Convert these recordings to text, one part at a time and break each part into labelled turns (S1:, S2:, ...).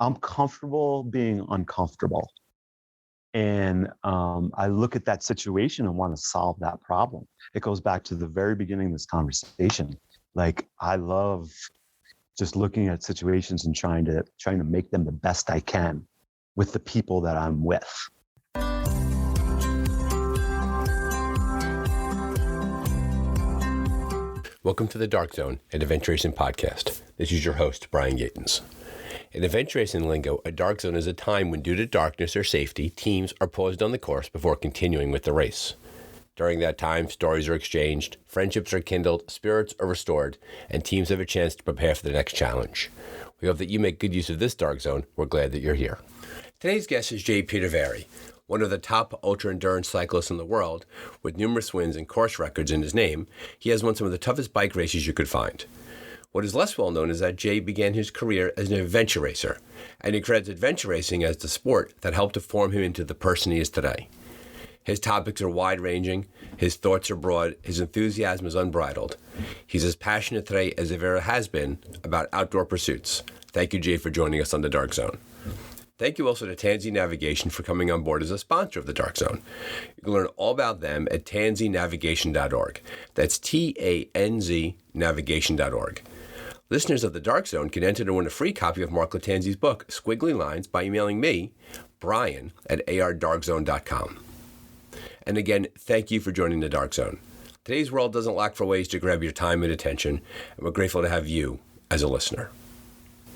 S1: I'm comfortable being uncomfortable. And I look at that situation and want to solve that problem. It goes back to the very beginning of this conversation. Like, I love just looking at situations and trying to make them the best I can with the people that I'm with.
S2: Welcome to the Dark Zone, an adventure racing podcast. This is your host, Brian Gatens. In adventure racing lingo, a dark zone is a time when, due to darkness or safety, teams are paused on the course before continuing with the race. During that time, stories are exchanged, friendships are kindled, spirits are restored, and teams have a chance to prepare for the next challenge. We hope that you make good use of this dark zone. We're glad that you're here. Today's guest is Petervary, one of the top ultra-endurance cyclists in the world. With numerous wins and course records in his name, he has won some of the toughest bike races you could find. What is less well known is that Jay began his career as an adventure racer, and he credits adventure racing as the sport that helped to form him into the person he is today. His topics are wide-ranging, his thoughts are broad, his enthusiasm is unbridled. He's as passionate today as ever has been about outdoor pursuits. Thank you, Jay, for joining us on The Dark Zone. Thank you also to Tanzi Navigation for coming on board as a sponsor of The Dark Zone. You can learn all about them at tanzinavigation.org. That's Tanz navigation.org. Listeners of The Dark Zone can enter to win a free copy of Mark Latanzi's book, Squiggly Lines, by emailing me, Brian, at ardarkzone.com. And again, thank you for joining The Dark Zone. Today's world doesn't lack for ways to grab your time and attention, and we're grateful to have you as a listener.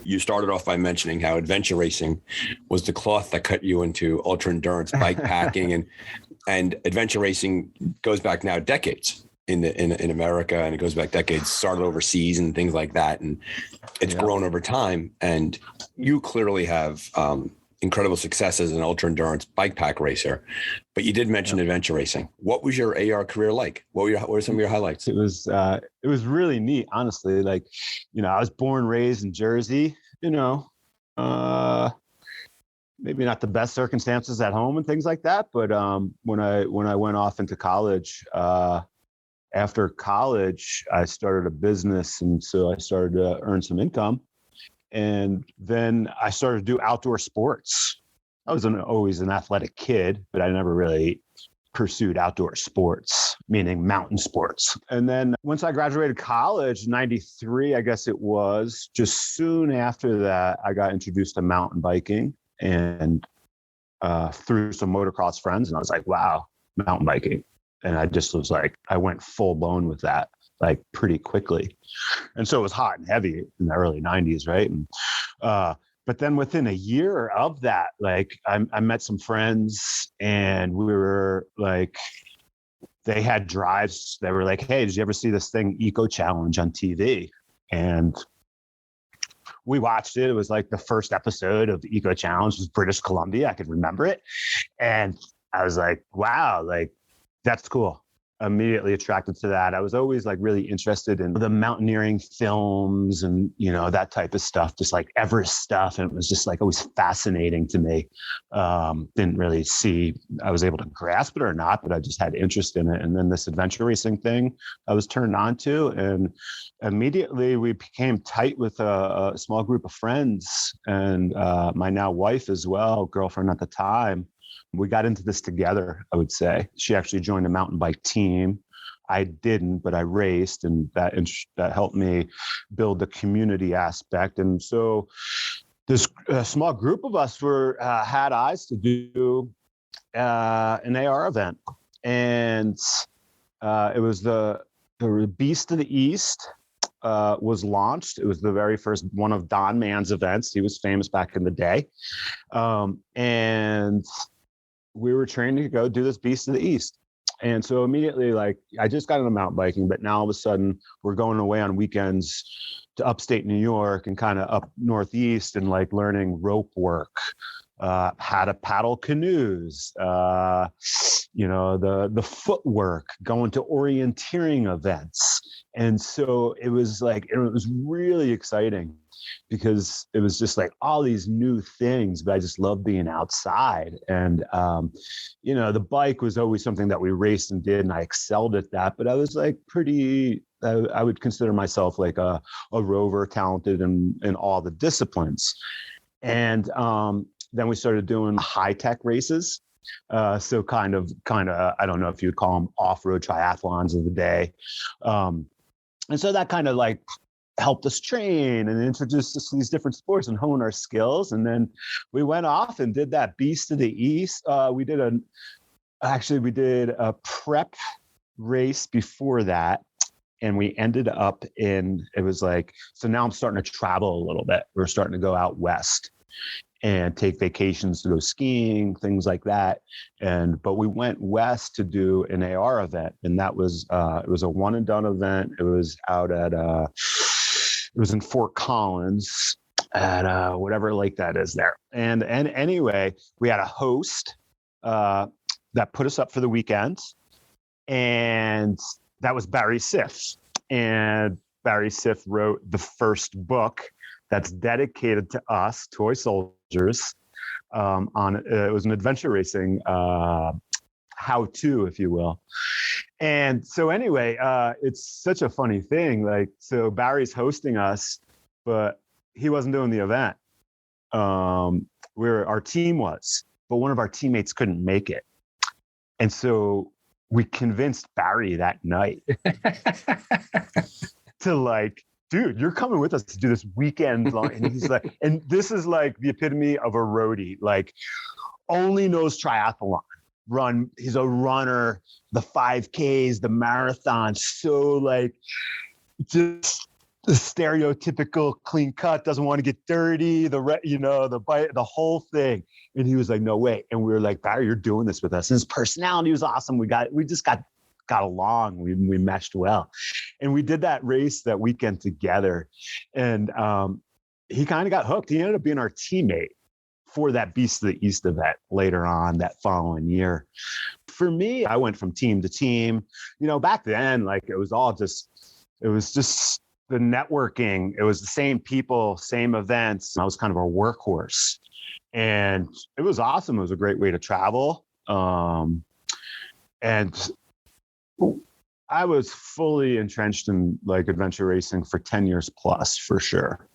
S3: You started off by mentioning how adventure racing was the cloth that cut you into ultra endurance bike packing, and adventure racing goes back now decades in America, and it goes back decades, started overseas and things like that, and it's grown over time. And you clearly have incredible success as an ultra endurance bike pack racer, but you did mention adventure racing. What was your AR career like? What were some of your highlights?
S1: It was really neat, honestly. Like, I was born, raised in Jersey, maybe not the best circumstances at home and things like that. But when I went off into college, after college, I started a business. And so I started to earn some income. And then I started to do outdoor sports. I was always an athletic kid, but I never really pursued outdoor sports, meaning mountain sports. And then once I graduated college, 93, I guess it was, just soon after that, I got introduced to mountain biking and through some motocross friends. And I was like, wow, mountain biking. And I just was like, I went full blown with that, like pretty quickly. And so it was hot and heavy in the early 90s, right? And but then within a year of that, like I met some friends, and we were like, they had drives. They were like, hey, did you ever see this thing, Eco Challenge, on TV? And we watched it. It was like the first episode of the Eco Challenge was British Columbia. I could remember it. And I was like, wow, like, that's cool. Immediately attracted to that. I was always like really interested in the mountaineering films and, that type of stuff, just like Everest stuff. And it was just like always fascinating to me. Didn't really see I was able to grasp it or not, but I just had interest in it. And then this adventure racing thing I was turned on to, and immediately we became tight with a small group of friends, and my now wife as well, girlfriend at the time. We got into this together, I would say. She actually joined a mountain bike team. I didn't, but I raced, and that helped me build the community aspect. And so this small group of us had eyes to do an AR event. And it was the Beast of the East was launched. It was the very first one of Don Mann's events. He was famous back in the day. And we were trained to go do this Beast of the East. And so immediately, like, I just got into mountain biking, but now all of a sudden we're going away on weekends to upstate New York and kind of up Northeast and like learning rope work, how to paddle canoes, the footwork, going to orienteering events. And so it was really exciting because it was just like all these new things, but I just love being outside. And, the bike was always something that we raced and did, and I excelled at that, but I was like I would consider myself like a rover, talented in all the disciplines. And then we started doing high tech races. So kind of, I don't know if you'd call them off-road triathlons of the day. And so that kind of like helped us train and introduced us to these different sports and hone our skills. And then we went off and did that Beast of the East. We did a prep race before that. And we ended up it was like, so now I'm starting to travel a little bit. We're starting to go out west and take vacations to go skiing, things like that. But we went west to do an AR event. And that was, it was a one and done event. It was out at, it was in Fort Collins at whatever lake that is there. And anyway, we had a host that put us up for the weekend. And that was Barry Siff. And Barry Siff wrote the first book that's dedicated to us, toy soldiers. It was an adventure racing how-to, if you will. And so anyway, it's such a funny thing. Like, so Barry's hosting us, but he wasn't doing the event. Our team was, but one of our teammates couldn't make it. And so we convinced Barry that night to like, dude, you're coming with us to do this weekend long. And he's like, and this is like the epitome of a roadie, like only knows triathlon run. He's a runner, the 5Ks, the marathon. So like just the stereotypical clean cut, doesn't want to get dirty, the whole thing. And he was like, no way. And we were like, Barry, you're doing this with us. And his personality was awesome. We just got along. We meshed well. And we did that race that weekend together. And he kind of got hooked. He ended up being our teammate for that Beast of the East event later on that following year. For me, I went from team to team. Back then, like it was just the networking. It was the same people, same events. I was kind of a workhorse. And it was awesome. It was a great way to travel. And I was fully entrenched in like adventure racing for 10 years plus, for sure.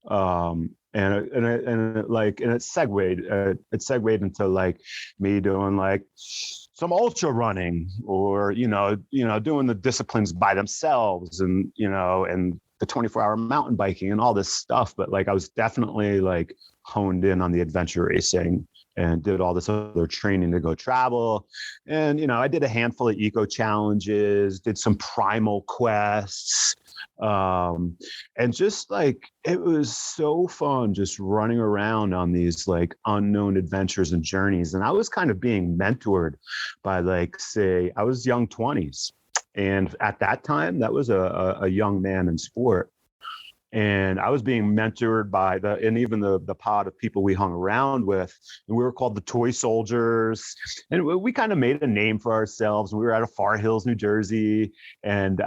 S1: And it segued into like me doing like some ultra running or, doing the disciplines by themselves and the 24-hour mountain biking and all this stuff. But like, I was definitely like honed in on the adventure racing and did all this other training to go travel. And, I did a handful of eco challenges, did some primal quests. And just like, it was so fun just running around on these like unknown adventures and journeys. And I was kind of being mentored by like, say, I was young 20s. And at that time, that was a young man in sport. And I was being mentored by even the pod of people we hung around with. And we were called the Toy Soldiers. And we kind of made a name for ourselves. We were out of Far Hills, New Jersey. And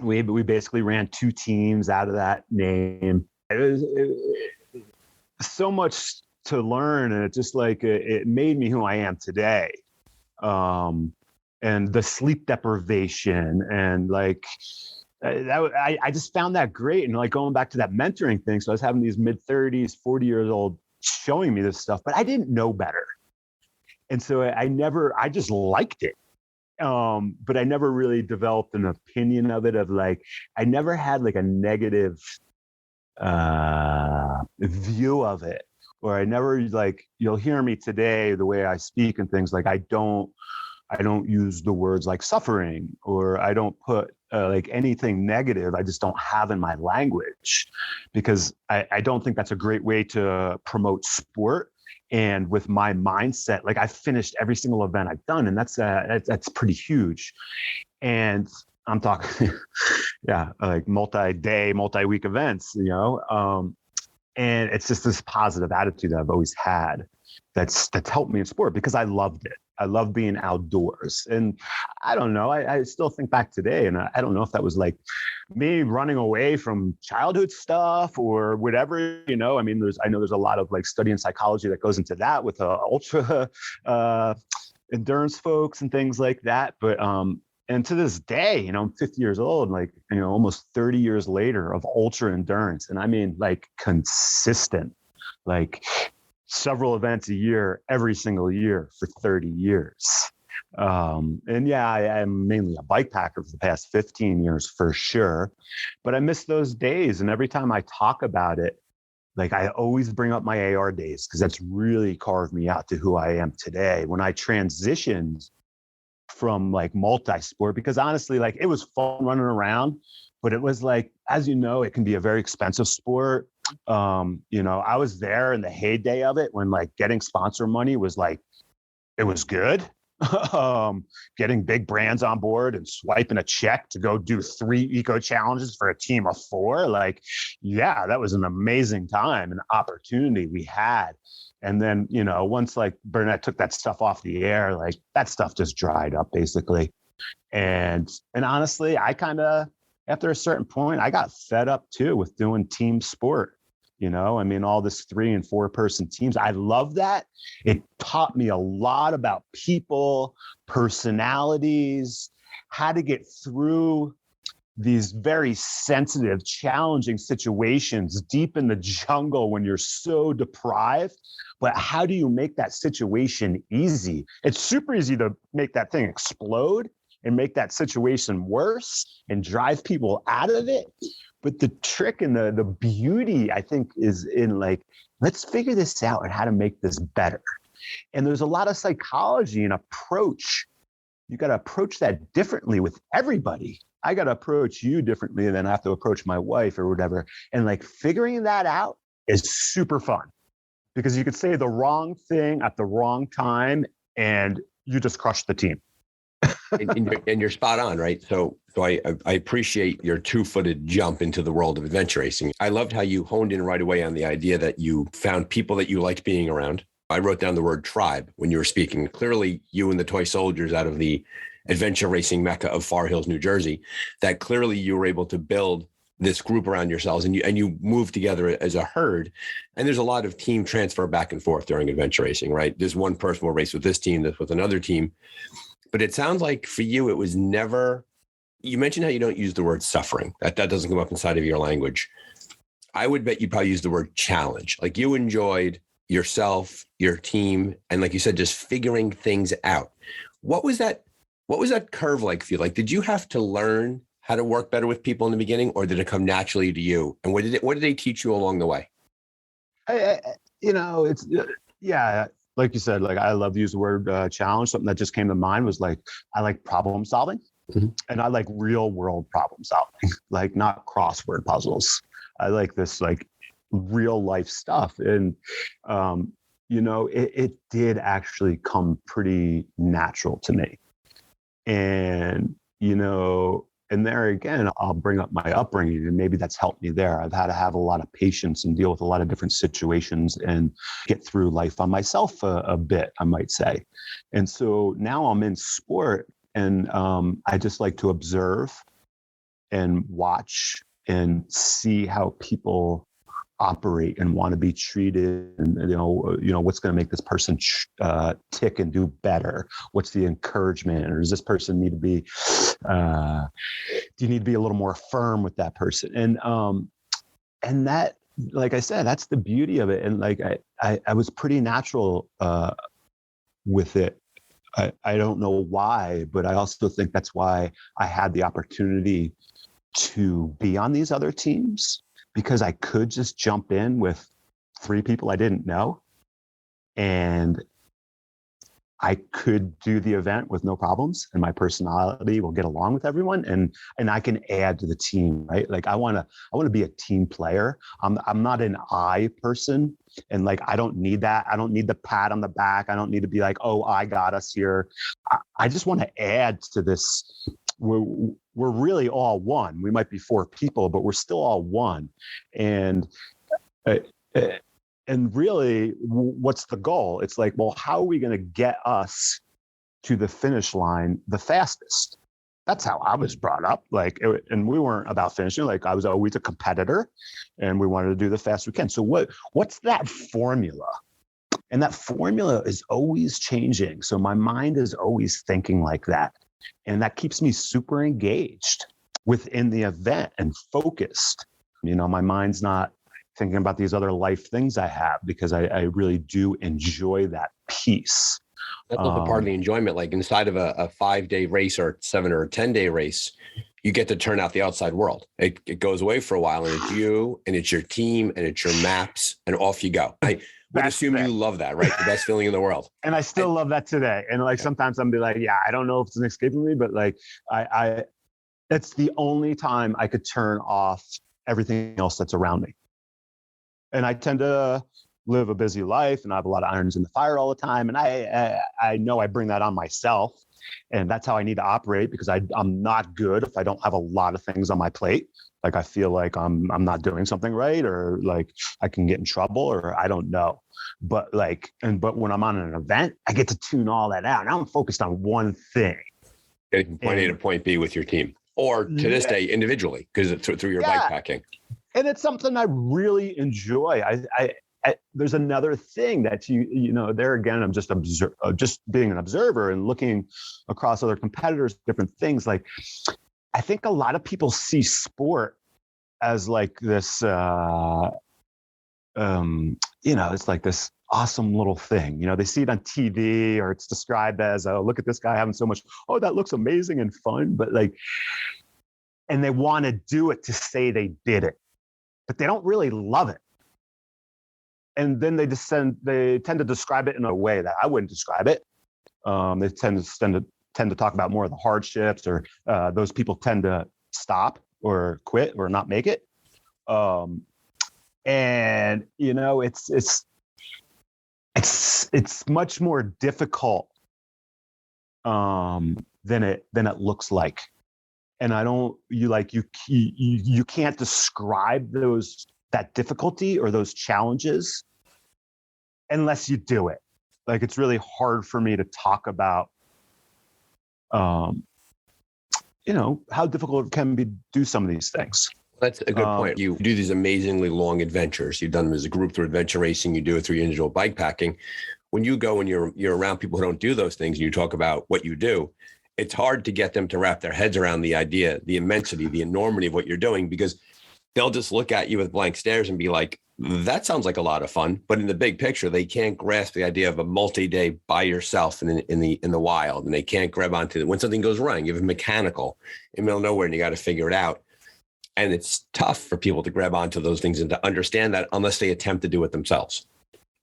S1: we basically ran two teams out of that name. It was so much to learn. And it just like, it made me who I am today. And the sleep deprivation and like, I just found that great. And like going back to that mentoring thing. So I was having these mid-30s, 40 years old showing me this stuff, but I didn't know better. And so I just liked it. But I never really developed an opinion of it of like, I never had like a negative view of it, or I never like, you'll hear me today, the way I speak and things like, I don't use the words like suffering, or I don't put like anything negative. I just don't have in my language, because I don't think that's a great way to promote sport. And with my mindset, like I finished every single event I've done, and that's pretty huge. And I'm talking, yeah, like multi-day, multi-week events, and it's just this positive attitude that I've always had that's helped me in sport, because I loved it. I love being outdoors. And I don't know, I still think back today, and I don't know if that was like me running away from childhood stuff or whatever, I mean, I know there's a lot of like study in psychology that goes into that with ultra endurance folks and things like that. But, and to this day, I'm 50 years old, like, almost 30 years later of ultra endurance. And I mean, like consistent. like several events a year, every single year for 30 years. And yeah, I'm mainly a bike packer for the past 15 years for sure, but I miss those days. And every time I talk about it, like I always bring up my AR days because that's really carved me out to who I am today. When I transitioned from like multi-sport, because honestly, like it was fun running around, but it was like, as you know, it can be a very expensive sport. I was there in the heyday of it when like getting sponsor money was like, it was good. Getting big brands on board and swiping a check to go do 3 eco challenges for a team of 4. Like, yeah, that was an amazing time and opportunity we had. And then, once like Burnett took that stuff off the air, like that stuff just dried up basically. And honestly, I kind of, after a certain point, I got fed up too with doing team sport. All this 3 and 4 person teams. I love that. It taught me a lot about people, personalities, how to get through these very sensitive, challenging situations deep in the jungle when you're so deprived. But how do you make that situation easy? It's super easy to make that thing explode and make that situation worse and drive people out of it. But the trick and the beauty, I think, is in like, let's figure this out and how to make this better. And there's a lot of psychology and approach. You got to approach that differently with everybody. I got to approach you differently than I have to approach my wife or whatever. And like figuring that out is super fun because you could say the wrong thing at the wrong time and you just crush the team.
S3: And you're spot on, right? So I appreciate your 2-footed jump into the world of adventure racing. I loved how you honed in right away on the idea that you found people that you liked being around. I wrote down the word tribe when you were speaking. Clearly, you and the toy soldiers out of the adventure racing mecca of Far Hills, New Jersey, that clearly you were able to build this group around yourselves and you move together as a herd. And there's a lot of team transfer back and forth during adventure racing, right? There's one person will race with this team, that's with another team. But it sounds like for you, it was never, you mentioned how you don't use the word suffering. That doesn't come up inside of your language. I would bet you probably use the word challenge. Like you enjoyed yourself, your team, and like you said, just figuring things out. What was that curve like for you? Like, did you have to learn how to work better with people in the beginning, or did it come naturally to you? And what did they teach you along the way?
S1: Yeah. Like you said, like I love to use the word challenge. Something that just came to mind was like, I like problem solving and I like real world problem solving, like not crossword puzzles. I like this like real life stuff. And, it did actually come pretty natural to me. And, and there again, I'll bring up my upbringing and maybe that's helped me there. I've had to have a lot of patience and deal with a lot of different situations and get through life on myself a bit, I might say. And so now I'm in sport and I just like to observe and watch and see how people operate and want to be treated and what's going to make this person tick and do better. What's the encouragement, or does this person need to be do you need to be a little more firm with that person? And that, like I said, that's the beauty of it. And like I was pretty natural with it. I don't know why, but I also think that's why I had the opportunity to be on these other teams, because I could just jump in with 3 people I didn't know and I could do the event with no problems and my personality will get along with everyone and I can add to the team, right? Like I want to be a team player. I'm not an I person and like I don't need that. I don't need the pat on the back. I don't need to be like, oh, I got us here. I just want to add to this. We're really all one. We might be 4 people, but we're still all one. And really, what's the goal? It's like, well, how are we going to get us to the finish line the fastest? That's how I was brought up. Like, and we weren't about finishing. Like, I was always a competitor, and we wanted to do the fast we can. So, what's that formula? And that formula is always changing. So my mind is always thinking like that. And that keeps me super engaged within the event and focused. My mind's not thinking about these other life things I have, because I really do enjoy that piece.
S3: That's also part of the enjoyment. Like inside of a 5-day race or 7 or 10-day race, you get to turn out the outside world. It goes away for a while, and it's you and it's your team and it's your maps, and off you go. I would assume you love that, right? The best feeling in the world.
S1: And I still love that today. And like, sometimes I'm be like, yeah, I don't know if it's escaping me, but like that's the only time I could turn off everything else that's around me. And I tend to live a busy life, and I have a lot of irons in the fire all the time. And I know I bring that on myself, and that's how I need to operate, because I'm not good if I don't have a lot of things on my plate. Like I feel like I'm not doing something right, or like I can get in trouble, or I don't know. But but when I'm on an event, I get to tune all that out. Now I'm focused on one thing.
S3: Getting from point A to point B with your team, or to this day individually, because through your bikepacking.
S1: And it's something I really enjoy. There's another thing that you know, there again, I'm just being an observer and looking across other competitors, different things. Like, I think a lot of people see sport as like this, you know, it's like this awesome little thing. You know, they see it on TV, or it's described as, oh, look at this guy having so much. Oh, that looks amazing and fun. But like, and they want to do it to say they did it, but they don't really love it. And then they tend to describe it in a way that I wouldn't describe it. They tend to talk about more of the hardships, or those people tend to stop or quit or not make it. And you know, it's much more difficult than it looks like. And you can't describe that difficulty or those challenges unless you do it. Like, it's really hard for me to talk about, you know, how difficult it can be to do some of these things.
S3: That's a good point. You do these amazingly long adventures. You've done them as a group through adventure racing. You do it through your individual bikepacking. When you go and you're around people who don't do those things, and you talk about what you do, it's hard to get them to wrap their heads around the idea, the immensity, the enormity of what you're doing, because they'll just look at you with blank stares and be like, that sounds like a lot of fun. But in the big picture, they can't grasp the idea of a multi-day by yourself in the wild. And they can't grab onto it. When something goes wrong, you have a mechanical in the middle of nowhere, and you got to figure it out. And it's tough for people to grab onto those things and to understand that unless they attempt to do it themselves.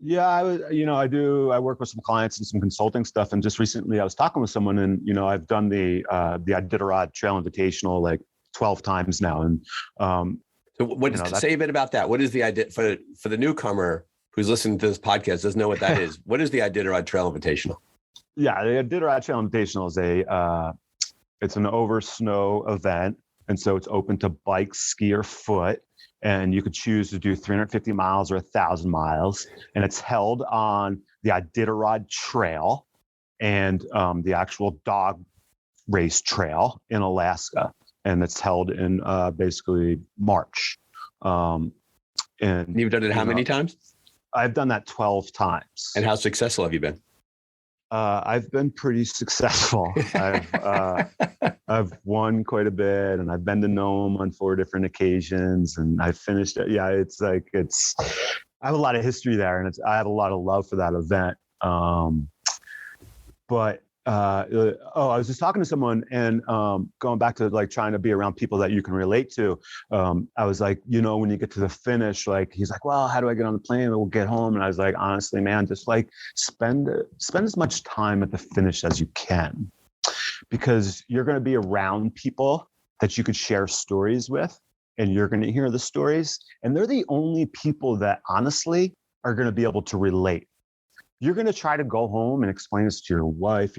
S1: Yeah, I work with some clients and some consulting stuff. And just recently I was talking with someone, and, you know, I've done the Iditarod Trail Invitational like 12 times now. And,
S3: so what say a bit about that? What is the idea for the newcomer who's listening to this podcast, doesn't know what that is? What is the Iditarod Trail Invitational?
S1: Yeah, the Iditarod Trail Invitational is it's an over snow event. And so it's open to bike, ski, or foot. And you could choose to do 350 miles or 1,000 miles. And it's held on the Iditarod Trail and the actual dog race trail in Alaska. And it's held in basically March. And
S3: you've done it how many times?
S1: I've done that 12 times.
S3: And how successful have you been?
S1: I've been pretty successful. I've won quite a bit, and I've been to Nome on 4 different occasions, and I finished it. Yeah, I have a lot of history there, and I have a lot of love for that event. I was just talking to someone, and going back to like trying to be around people that you can relate to. I was like, you know, when you get to the finish, like, he's like, well, how do I get on the plane? We'll get home. And I was like, honestly, man, just like spend as much time at the finish as you can, because you're going to be around people that you could share stories with, and you're going to hear the stories, and they're the only people that honestly are going to be able to relate. You're going to try to go home and explain this to your wife.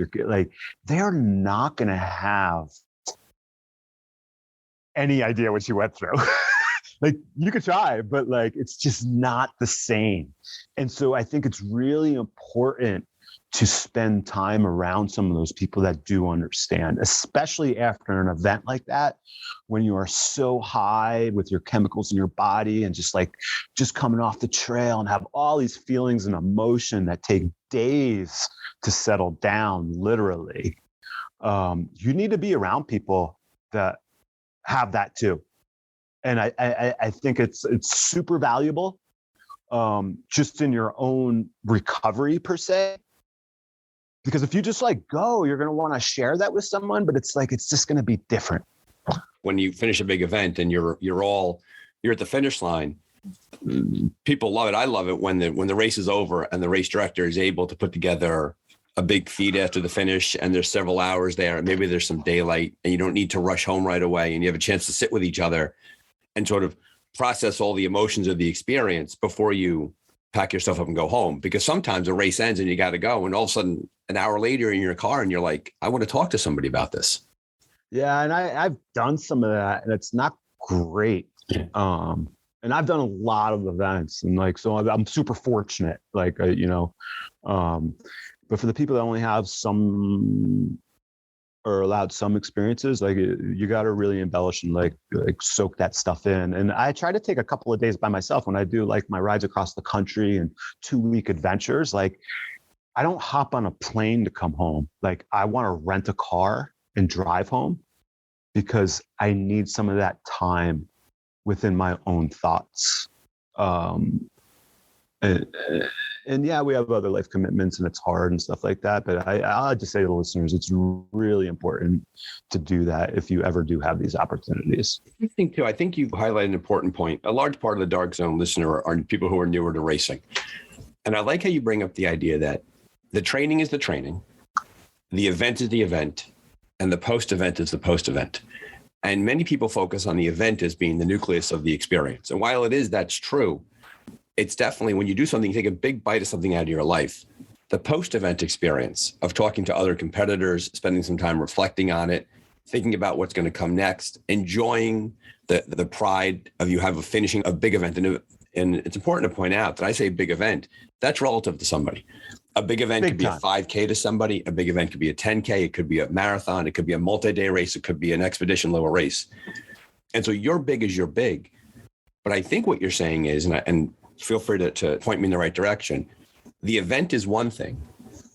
S1: They're not going to have any idea what you went through. Like, you could try, but like, it's just not the same. And so I think it's really important to spend time around some of those people that do understand, especially after an event like that, when you are so high with your chemicals in your body and just coming off the trail and have all these feelings and emotion that take days to settle down, literally. You need to be around people that have that too. And I think it's super valuable, just in your own recovery per se. Because if you just like go, you're going to want to share that with someone, but it's like, it's just going to be different.
S3: When you finish a big event and you're at the finish line, people love it. I love it when the race is over and the race director is able to put together a big feed after the finish, and there's several hours there, and maybe there's some daylight, and you don't need to rush home right away, and you have a chance to sit with each other and sort of process all the emotions of the experience before you pack yourself up and go home. Because sometimes a race ends and you got to go, and all of a sudden an hour later you're in your car and you're like, I want to talk to somebody about this.
S1: Yeah. And I've done some of that, and it's not great. And I've done a lot of events, and like, so I'm super fortunate, like, but for the people that only have some or allowed some experiences, like, you got to really embellish and like soak that stuff in. And I try to take a couple of days by myself when I do like my rides across the country and 2-week adventures. Like, I don't hop on a plane to come home. Like, I want to rent a car and drive home, because I need some of that time within my own thoughts. And yeah, we have other life commitments and it's hard and stuff like that. But I'll just say to the listeners, it's really important to do that if you ever do have these opportunities.
S3: I think too, I think you highlighted an important point. A large part of the Dark Zone listener are people who are newer to racing. And I like how you bring up the idea that the training is the training, the event is the event, and the post-event is the post-event. And many people focus on the event as being the nucleus of the experience. And while that's true, it's definitely, when you do something, you take a big bite of something out of your life. The post-event experience of talking to other competitors, spending some time reflecting on it, thinking about what's going to come next, enjoying the pride of you have finishing a big event. And it's important to point out that I say big event, that's relative to somebody. A big event could be a 5K to somebody. A big event could be a 10K. It could be a marathon. It could be a multi-day race. It could be an expedition level race. And so your big is your big. But I think what you're saying is, and feel free to point me in the right direction, the event is one thing,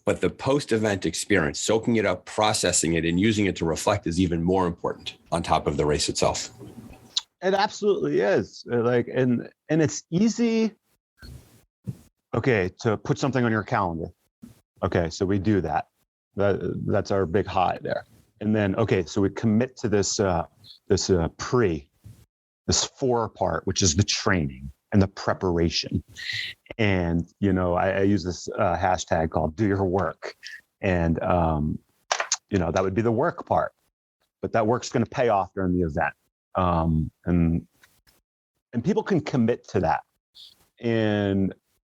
S3: but the post-event experience, soaking it up, processing it, and using it to reflect is even more important on top of the race itself.
S1: It absolutely is. Like, and it's easy, okay, to put something on your calendar. Okay, so we do that. That's our big high there. And then, okay, so we commit to this fore part, which is the training and the preparation. And, I use this hashtag called do your work. And, that would be the work part, but that work's going to pay off during the event. And people can commit to that. And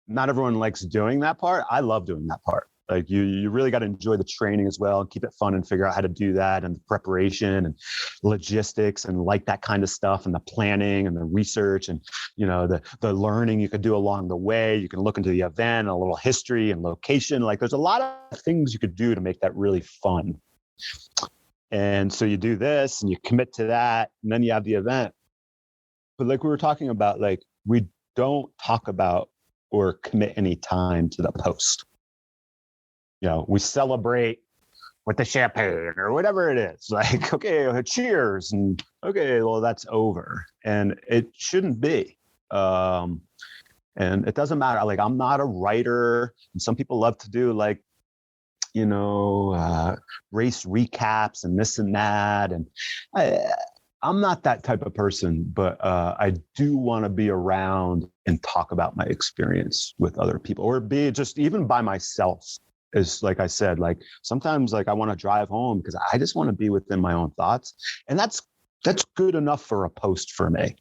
S1: not everyone likes doing that part. I love doing that part. Like, you really got to enjoy the training as well, and keep it fun and figure out how to do that, and the preparation and logistics and like that kind of stuff, and the planning and the research and, the learning you could do along the way. You can look into the event, a little history and location. Like, there's a lot of things you could do to make that really fun. And so you do this and you commit to that, and then you have the event. But like we were talking about, like, we don't talk about or commit any time to the post. We celebrate with the champagne or whatever it is. Like, okay, cheers. And okay, well, that's over. And it shouldn't be. And it doesn't matter. Like, I'm not a writer. And some people love to do like, race recaps and this and that. And I'm not that type of person, but I do want to be around and talk about my experience with other people, or be just even by myself. Is, like I said, like, sometimes like I want to drive home because I just want to be within my own thoughts. And that's good enough for a post for me,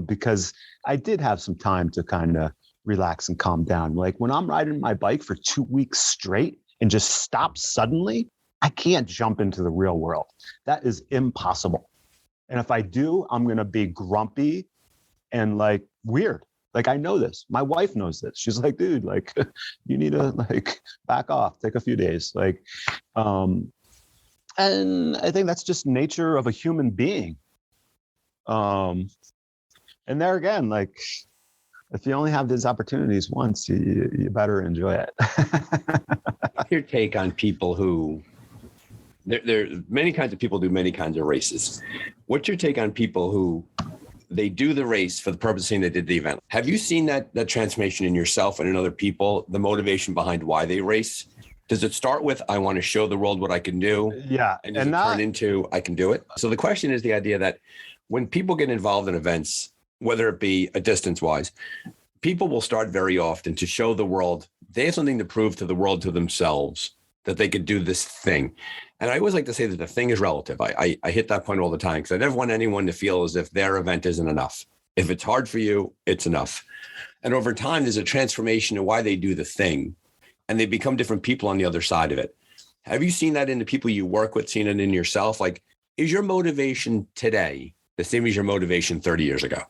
S1: because I did have some time to kind of relax and calm down. Like, when I'm riding my bike for 2 weeks straight and just stop suddenly, I can't jump into the real world. That is impossible. And if I do, I'm going to be grumpy and like weird. Like, I know this. My wife knows this. She's like, dude, like, you need to like back off, take a few days. Like, and I think that's just nature of a human being. And there again, like, if you only have these opportunities once, you better enjoy it.
S3: What's your take on people who, there are many kinds of people do many kinds of races. What's your take on people who they do the race for the purpose of saying they did the event. Have you seen that transformation in yourself and in other people, the motivation behind why they race? Does it start with, I want to show the world what I can do?
S1: Yeah.
S3: And does it turn into, I can do it? So the question is the idea that when people get involved in events, whether it be a distance wise, people will start very often to show the world they have something to prove to the world, to themselves, that they could do this thing. And I always like to say that the thing is relative. I hit that point all the time because I never want anyone to feel as if their event isn't enough. If it's hard for you, it's enough. And over time, there's a transformation in why they do the thing, and they become different people on the other side of it. Have you seen that in the people you work with, seen it in yourself? Like, is your motivation today the same as your motivation 30 years ago?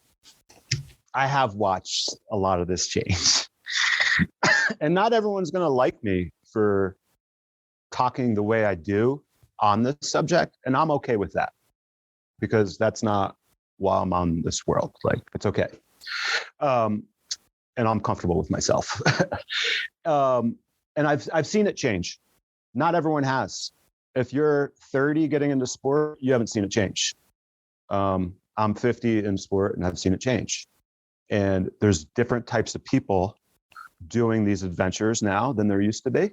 S1: I have watched a lot of this change. And not everyone's going to like me for talking the way I do on this subject. And I'm okay with that because that's not why I'm on this world. Like, it's okay. And I'm comfortable with myself. And I've seen it change. Not everyone has. If you're 30 getting into sport, you haven't seen it change. I'm 50 in sport and I've seen it change. And there's different types of people doing these adventures now than there used to be.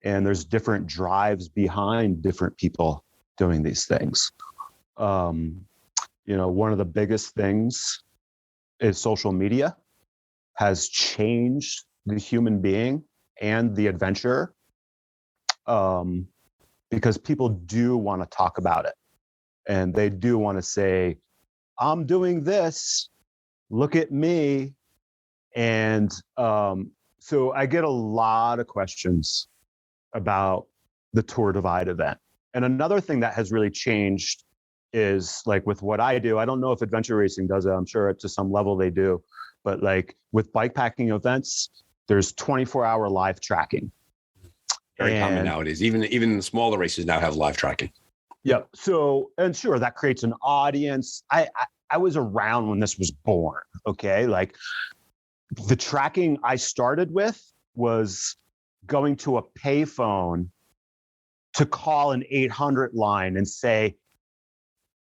S1: And there's different drives behind different people doing these things. One of the biggest things is social media has changed the human being and the adventurer, because people do want to talk about it. And they do want to say, I'm doing this, look at me. And so I get a lot of questions about the Tour Divide event. And another thing that has really changed is like with what I do, I don't know if adventure racing does it. I'm sure to some level they do. But like with bikepacking events, there's 24-hour live tracking.
S3: Very common nowadays. Even the smaller races now have live tracking.
S1: Yeah. So, and sure, that creates an audience. I was around when this was born. Okay. Like the tracking I started with was going to a payphone to call an 800 line and say,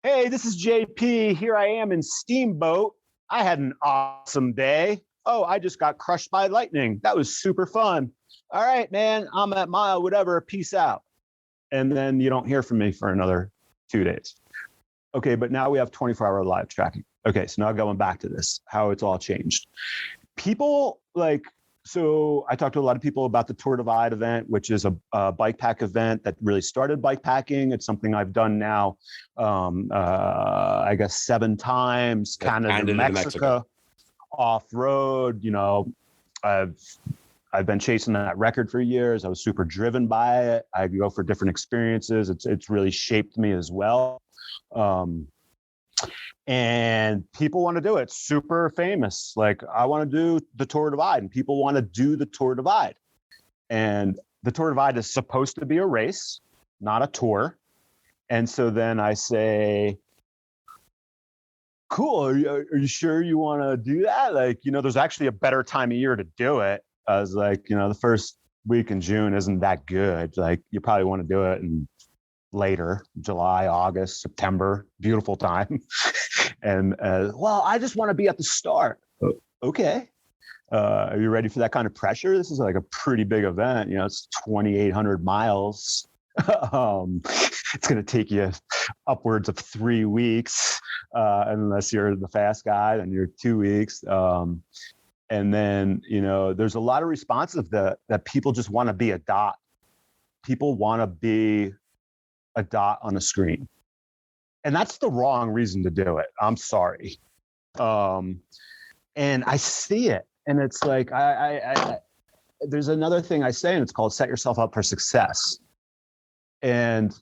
S1: hey, this is JP. Here I am in Steamboat. I had an awesome day. Oh, I just got crushed by lightning. That was super fun. All right, man, I'm at mile, whatever. Peace out. And then you don't hear from me for another 2 days. Okay, but now we have 24-hour live tracking. Okay, so now going back to this, how it's all changed. People so I talked to a lot of people about the Tour Divide event, which is a bike pack event that really started bike packing. It's something I've done now, I guess 7 times, Canada to Mexico, off-road. I've been chasing that record for years. I was super driven by it. I go for different experiences. It's really shaped me as well. And people want to do it. It's super famous. Like, I want to do the Tour Divide, and people want to do the Tour Divide. And the Tour Divide is supposed to be a race, not a tour. And so then I say, cool, are you sure you want to do that? Like, there's actually a better time of year to do it. I was like, the first week in June isn't that good. Like, you probably want to do it in later, July, August, September, beautiful time. And well, I just want to be at the start. Okay. Are you ready for that kind of pressure? This is like a pretty big event. It's 2,800 miles. It's going to take you upwards of 3 weeks. Unless you're the fast guy, then you're 2 weeks. And then, there's a lot of responses that people just want to be a dot. People want to be a dot on a screen. And that's the wrong reason to do it. I'm sorry. And I see it. And it's like, I there's another thing I say, and it's called set yourself up for success. And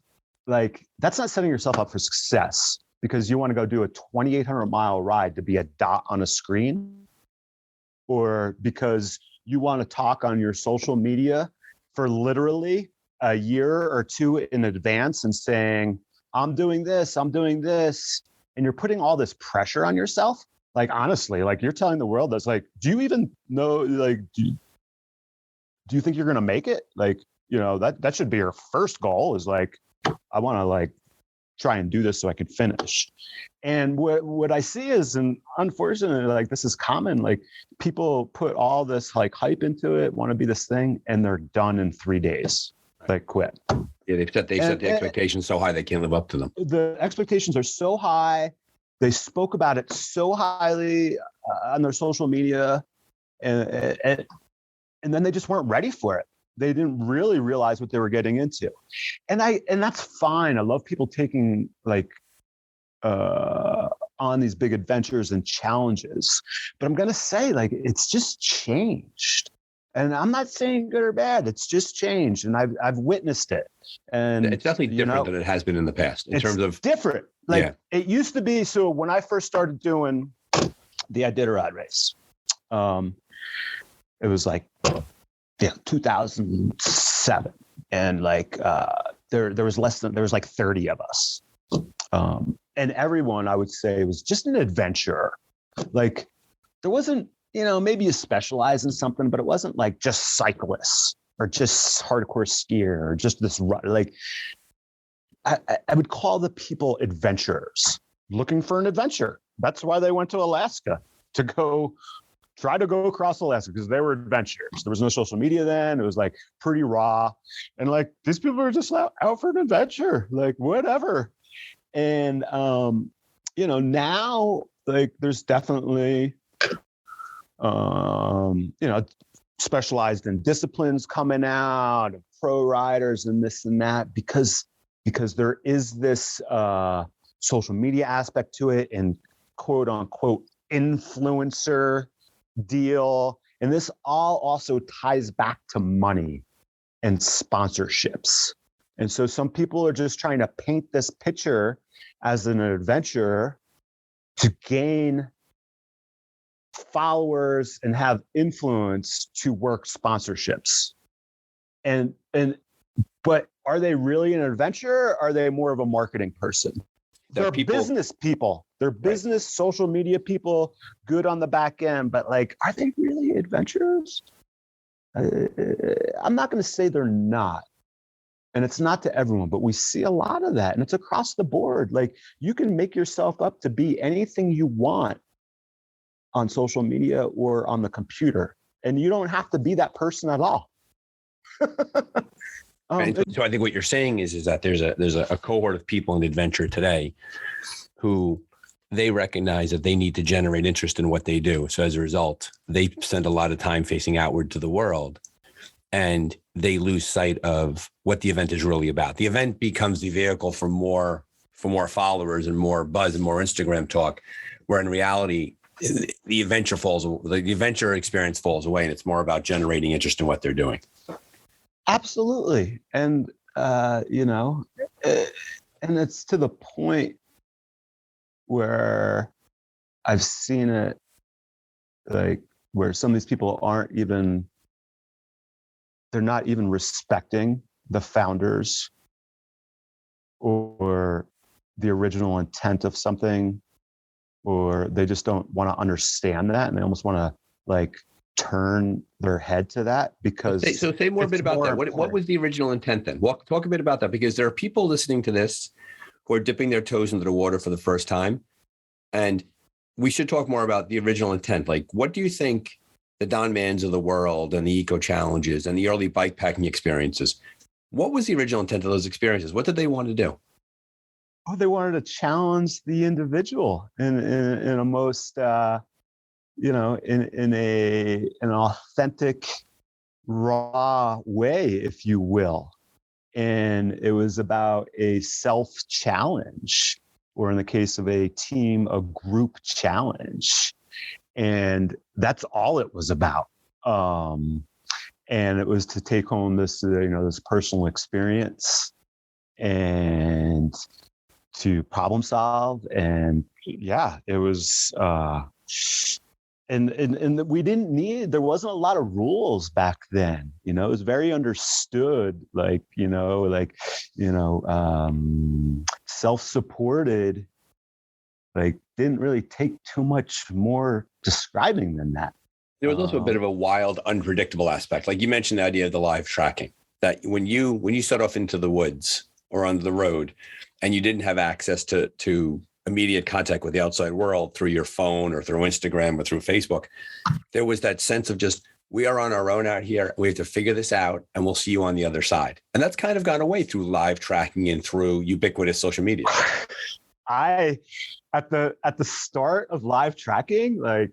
S1: like, that's not setting yourself up for success because you want to go do a 2,800 mile ride to be a dot on a screen, or because you want to talk on your social media for literally a year or 2 in advance and saying, I'm doing this, and you're putting all this pressure on yourself. Like, honestly, like, you're telling the world that's like, do you even know, like, do you think you're going to make it? Like, that should be your first goal, is like, I want to like try and do this so I can finish. And what I see is, and unfortunately, like this is common, like people put all this like hype into it, want to be this thing, and they're done in 3 days. Like quit.
S3: Yeah, they've set the expectations so high they can't live up to them.
S1: The expectations are so high. They spoke about it so highly on their social media, and then they just weren't ready for it. They didn't really realize what they were getting into, and that's fine. I love people taking like on these big adventures and challenges, but I'm gonna say like it's just changed. And I'm not saying good or bad. It's just changed, and I've witnessed it. And
S3: it's definitely different than it has been in the past in terms of
S1: different. Like it used to be. So when I first started doing the Iditarod race, it was like 2007, and like there was like 30 of us, and everyone I would say was just an adventurer. Like there wasn't. Maybe you specialize in something, but it wasn't like just cyclists or just hardcore skier or just this run. Like I would call the people adventurers looking for an adventure. That's why they went to Alaska to try to go across Alaska, because they were adventurers. There was no social media then. It was like pretty raw. And like these people are just out for an adventure, like whatever. And, now like there's definitely, specialized in disciplines coming out, pro riders and this and that, because there is this social media aspect to it and quote unquote influencer deal. And this all also ties back to money and sponsorships. And so some people are just trying to paint this picture as an adventurer to gain followers and have influence to work sponsorships. But are they really an adventurer? Or are they more of a marketing person? They're business people. They're business social media people, good on the back end, but like, are they really adventurers? I'm not going to say they're not. And it's not to everyone, but we see a lot of that. And it's across the board. Like you can make yourself up to be anything you want on social media or on the computer. And you don't have to be that person at all.
S3: So I think what you're saying is that there's a cohort of people in adventure today who they recognize that they need to generate interest in what they do. So as a result, they spend a lot of time facing outward to the world, and they lose sight of what the event is really about. The event becomes the vehicle for more followers and more buzz and more Instagram talk, where in reality, the adventure experience falls away, and it's more about generating interest in what they're doing.
S1: Absolutely. And, and it's to the point where I've seen it, like where some of these people they're not even respecting the founders or the original intent of something, or they just don't want to understand that, and they almost want to like turn their head to that because.
S3: So say more a bit about that. What was the original intent then? Talk a bit about that, because there are people listening to this who are dipping their toes into the water for the first time, and we should talk more about the original intent. Like, what do you think the Don Mans of the world and the eco challenges and the early bikepacking experiences? What was the original intent of those experiences? What did they want to do?
S1: Oh, they wanted to challenge the individual in a most, in an authentic, raw way, if you will. And it was about a self-challenge, or in the case of a team, a group challenge. And that's all it was about. And it was to take home this, this personal experience and to problem solve. And yeah, it was, and we didn't need, there wasn't a lot of rules back then, it was very understood, self-supported, like didn't really take too much more describing than that.
S3: There was also a bit of a wild, unpredictable aspect. Like you mentioned the idea of the live tracking, that when you set off into the woods or on the road, and you didn't have access to immediate contact with the outside world through your phone or through Instagram or through Facebook, there was that sense of just, we are on our own out here. We have to figure this out, and we'll see you on the other side. And that's kind of gone away through live tracking and through ubiquitous social media.
S1: At the start of live tracking, like,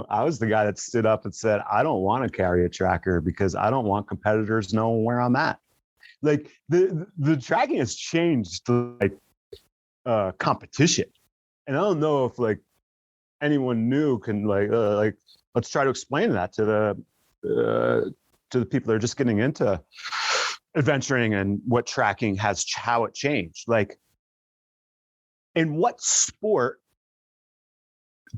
S1: I was the guy that stood up and said, I don't want to carry a tracker because I don't want competitors knowing where I'm at. Like the tracking has changed to like competition. And I don't know if like anyone new can like let's try to explain that to the people that are just getting into adventuring and what tracking has, how it changed. Like, in what sport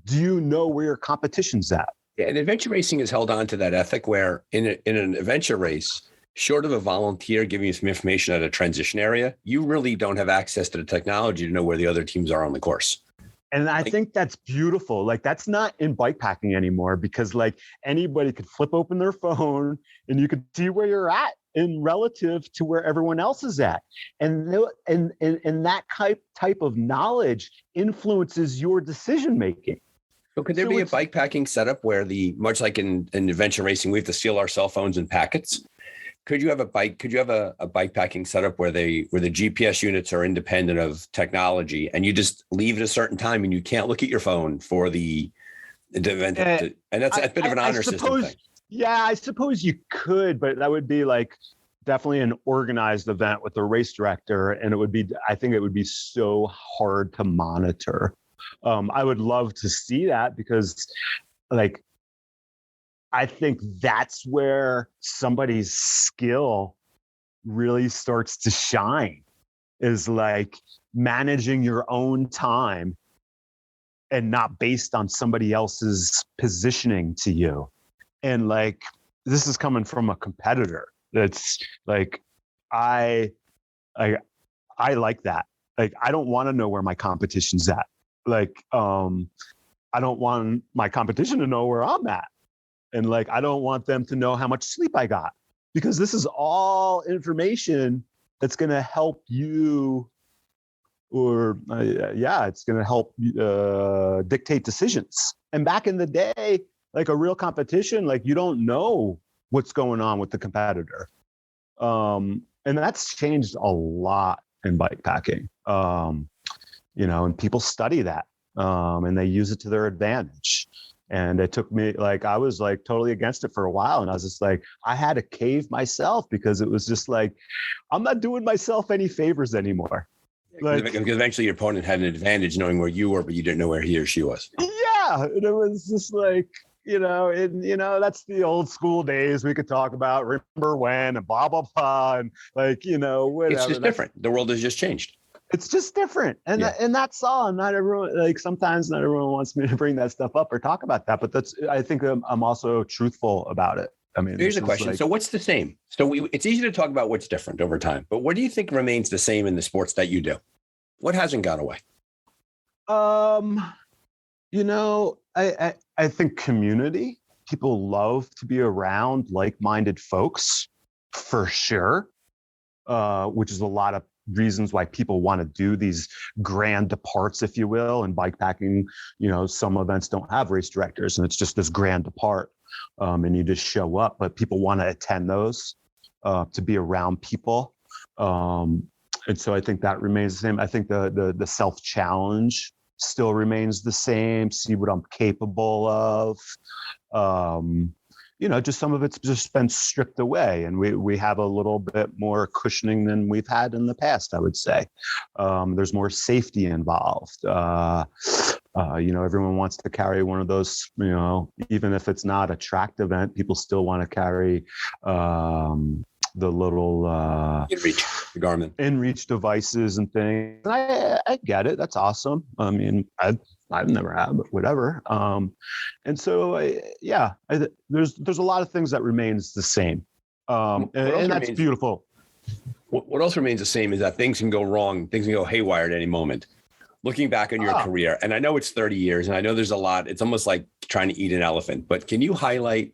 S1: do you know where your competition's at?
S3: Yeah, and adventure racing has held on to that ethic where in an adventure race, short of a volunteer giving you some information at a transition area, you really don't have access to the technology to know where the other teams are on the course.
S1: And I think that's beautiful. Like, that's not in bikepacking anymore, because like anybody could flip open their phone and you could see where you're at in relative to where everyone else is at. And that type of knowledge influences your decision making.
S3: So could there be a bikepacking setup where much like in adventure racing, we have to seal our cell phones in packets? Could you have a bikepacking setup where the GPS units are independent of technology, and you just leave at a certain time and you can't look at your phone for the event? And that's a bit of an honor system thing.
S1: Yeah, I suppose you could, but that would be like definitely an organized event with a race director, and I think it would be so hard to monitor. I would love to see that, because like, I think that's where somebody's skill really starts to shine, is like managing your own time and not based on somebody else's positioning to you. And like, this is coming from a competitor. That's like, I like that. Like, I don't want to know where my competition's at. Like, I don't want my competition to know where I'm at. And like, I don't want them to know how much sleep I got, because this is all information that's going to help you, or it's going to help dictate decisions. And back in the day, like a real competition, like you don't know what's going on with the competitor. And that's changed a lot in bikepacking. And people study that, and they use it to their advantage. And it took me, like, I was like totally against it for a while. And I was just like, I had to cave myself, because it was just like, I'm not doing myself any favors anymore.
S3: Like, because eventually your opponent had an advantage knowing where you were, but you didn't know where he or she was.
S1: Yeah. And it was just like, that's the old school days we could talk about, remember when, and blah, blah, blah. And like, whatever.
S3: It's just different. The world has just changed.
S1: It's just different. And and that's all. Not everyone, like, sometimes not everyone wants me to bring that stuff up or talk about that, but I think I'm also truthful about it. I mean,
S3: here's a question. So what's the same? So it's easy to talk about what's different over time, but what do you think remains the same in the sports that you do? What hasn't gone away?
S1: I think community. People love to be around like-minded folks, for sure, which is a lot of reasons why people want to do these grand departs, if you will. And bikepacking, some events don't have race directors, and it's just this grand depart, and you just show up. But people want to attend those, to be around people, and so I think that remains the same. I think the self-challenge still remains the same. See what I'm capable of. Just some of it's just been stripped away, and we have a little bit more cushioning than we've had in the past, I would say. There's more safety involved. Everyone wants to carry one of those, even if it's not a tracked event, people still want to carry the little
S3: the Garmin
S1: in-reach devices and things. And I get it. That's awesome. I mean, I've never had, but whatever. And so, there's a lot of things that remains the same, and that's beautiful.
S3: What else remains the same is that things can go wrong. Things can go haywire at any moment. Looking back on your career, and I know it's 30 years, and I know there's a lot. It's almost like trying to eat an elephant. But can you highlight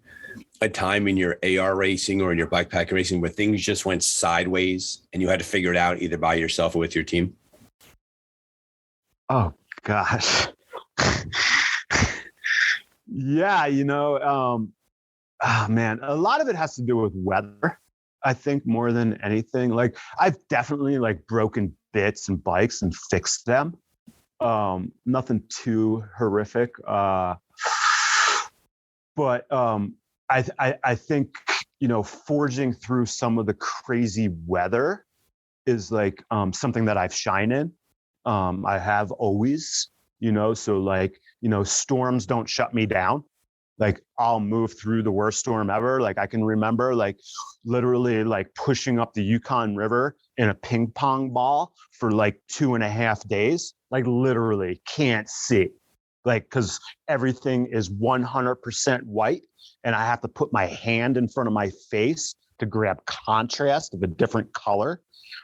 S3: a time in your AR racing or in your bikepacking racing where things just went sideways and you had to figure it out either by yourself or with your team?
S1: Oh gosh. Yeah, oh man, a lot of it has to do with weather, I think, more than anything. Like I've definitely like broken bits and bikes and fixed them. Nothing too horrific. But I think, forging through some of the crazy weather is like something that I've shined in. I have always, so like, storms don't shut me down. Like I'll move through the worst storm ever. Like I can remember like literally like pushing up the Yukon River in a ping pong ball for like 2.5 days. Like literally can't see. Like, cause everything is 100% white and I have to put my hand in front of my face to grab contrast of a different color.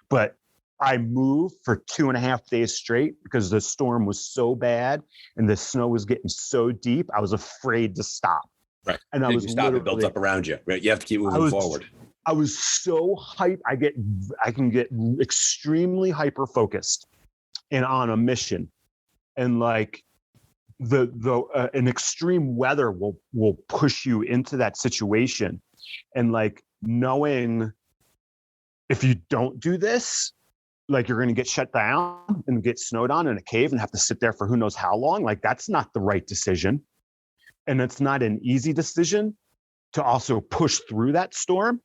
S1: But I moved for 2.5 days straight because the storm was so bad and the snow was getting so deep. I was afraid to stop.
S3: Right.
S1: And I was
S3: you stop, it builds up around you. Right. You have to keep moving forward.
S1: I was so hyped. I can get extremely hyper focused and on a mission. And like an extreme weather will push you into that situation. And like knowing if you don't do this, like you're going to get shut down and get snowed on in a cave and have to sit there for who knows how long. Like that's not the right decision. And it's not an easy decision to also push through that storm.